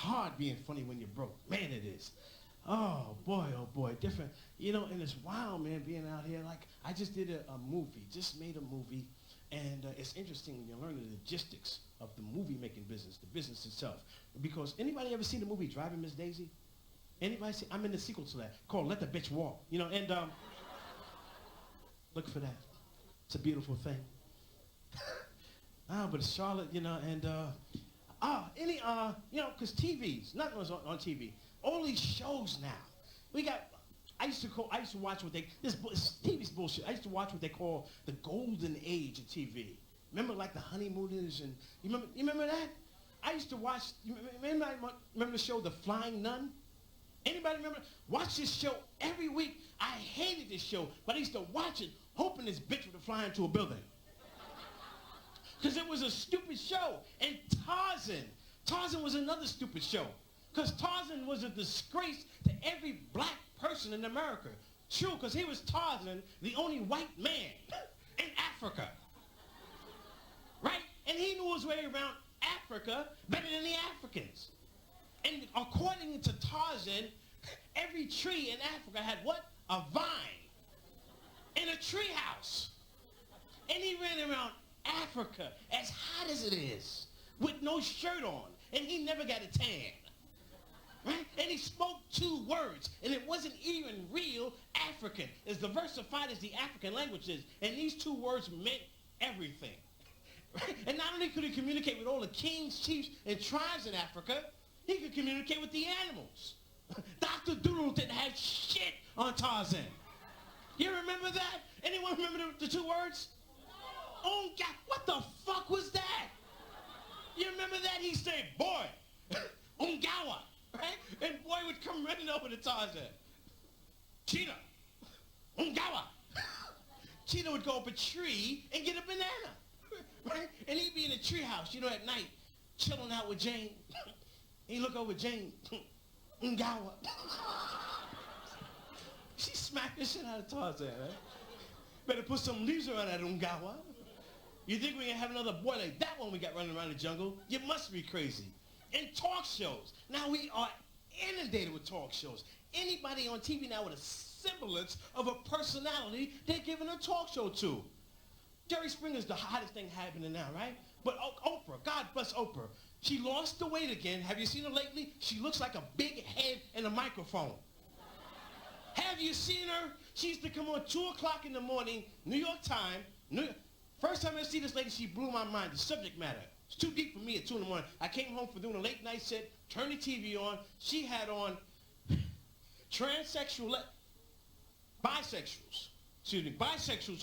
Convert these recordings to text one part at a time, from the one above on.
hard being funny when you're broke. Man, it is. Oh boy, different. And it's wild, man, being out here. Like, I just did a movie, just made a movie, and it's interesting when you learn the logistics of the movie-making business, the business itself. Because anybody ever seen the movie Driving Miss Daisy? Anybody see? I'm in the sequel to that called Let the Bitch Walk. And look for that. It's a beautiful thing. But it's Charlotte, because TVs, nothing was on TV. All these shows now. I used to watch this TV's bullshit. I used to watch what they call the golden age of TV. Remember like the Honeymooners and, you remember that? I used to watch, remember the show The Flying Nun? Anybody remember? Watch this show every week. I hated this show, but I used to watch it hoping this bitch would fly into a building. Because it was a stupid show. And Tarzan was another stupid show. Because Tarzan was a disgrace to every black person in America. True, because he was Tarzan, the only white man in Africa. Right? And he knew his way around Africa better than the Africans. And according to Tarzan, every tree in Africa had what? A vine. In a tree house. And he ran around Africa as hot as it is with no shirt on. And he never got a tan. Right? And he spoke 2 words. And it wasn't even real African. As diversified as the African language is. And these 2 words meant everything. Right? And not only could he communicate with all the kings, chiefs, and tribes in Africa, he could communicate with the animals. Dr. Doodle didn't have shit on Tarzan. You remember that? Anyone remember the 2 words? Oh, God, what the fuck was that? You remember that? He said, boy, Ungawa, right? And boy would come running over to Tarzan. Cheetah, Ungawa. Cheetah would go up a tree and get a banana, right? And he'd be in a treehouse, at night, chilling out with Jane. He'd look over Jane, Ungawa. She smacked the shit out of Tarzan, right? Better put some leaves around that Ungawa. You think we're going to have another boy like that one we got running around the jungle? You must be crazy. And talk shows. Now we are inundated with talk shows. Anybody on TV now with a semblance of a personality, they're giving a talk show to. Jerry Springer's the hottest thing happening now, right? But Oprah, God bless Oprah. She lost the weight again. Have you seen her lately? She looks like a big head and a microphone. Have you seen her? She used to come on 2 o'clock in the morning, New York time. First time I see this lady, she blew my mind. The subject matter. It's too deep for me at 2 in the morning. I came home for doing a late night set, turned the TV on. She had on bisexuals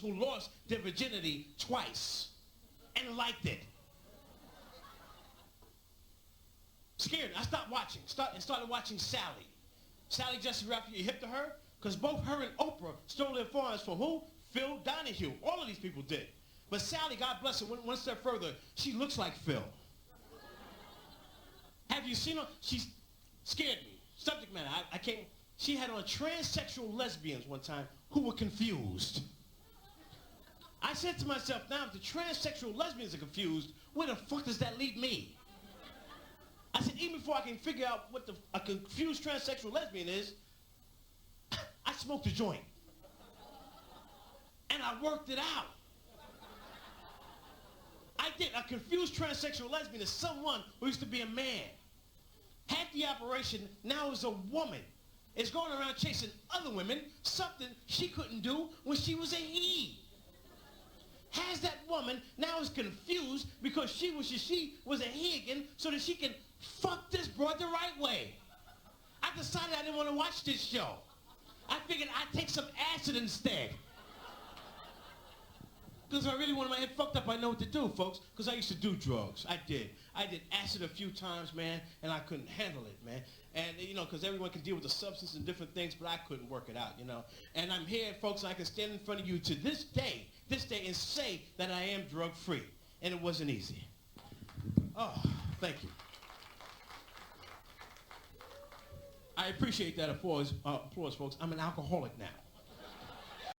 who lost their virginity twice and liked it. Scared. I stopped watching. Started watching Sally. Sally Jesse Raphael, you hip to her? Because both her and Oprah stole their foreigners from who? Phil Donahue. All of these people did. But Sally, God bless her, went one step further. She looks like Phil. Have you seen her? She scared me. Subject matter. She had on transsexual lesbians one time who were confused. I said to myself, now if the transsexual lesbians are confused, where the fuck does that leave me? I said, even before I can figure out what a confused transsexual lesbian is, I smoked a joint. And I worked it out. I did. A confused transsexual lesbian is someone who used to be a man. Had the operation, now is a woman. Is going around chasing other women, something she couldn't do when she was a he. Has that woman, now is confused because she was a he again, so that she can fuck this broad the right way. I decided I didn't want to watch this show. I figured I'd take some acid instead. Because if I really wanted my head fucked up, I know what to do, folks. Because I used to do drugs. I did. I did acid a few times, man, and I couldn't handle it, man. And, because everyone can deal with the substance and different things, but I couldn't work it out, And I'm here, folks, and I can stand in front of you to this day, and say that I am drug-free. And it wasn't easy. Oh, thank you. I appreciate that applause, folks. I'm an alcoholic now.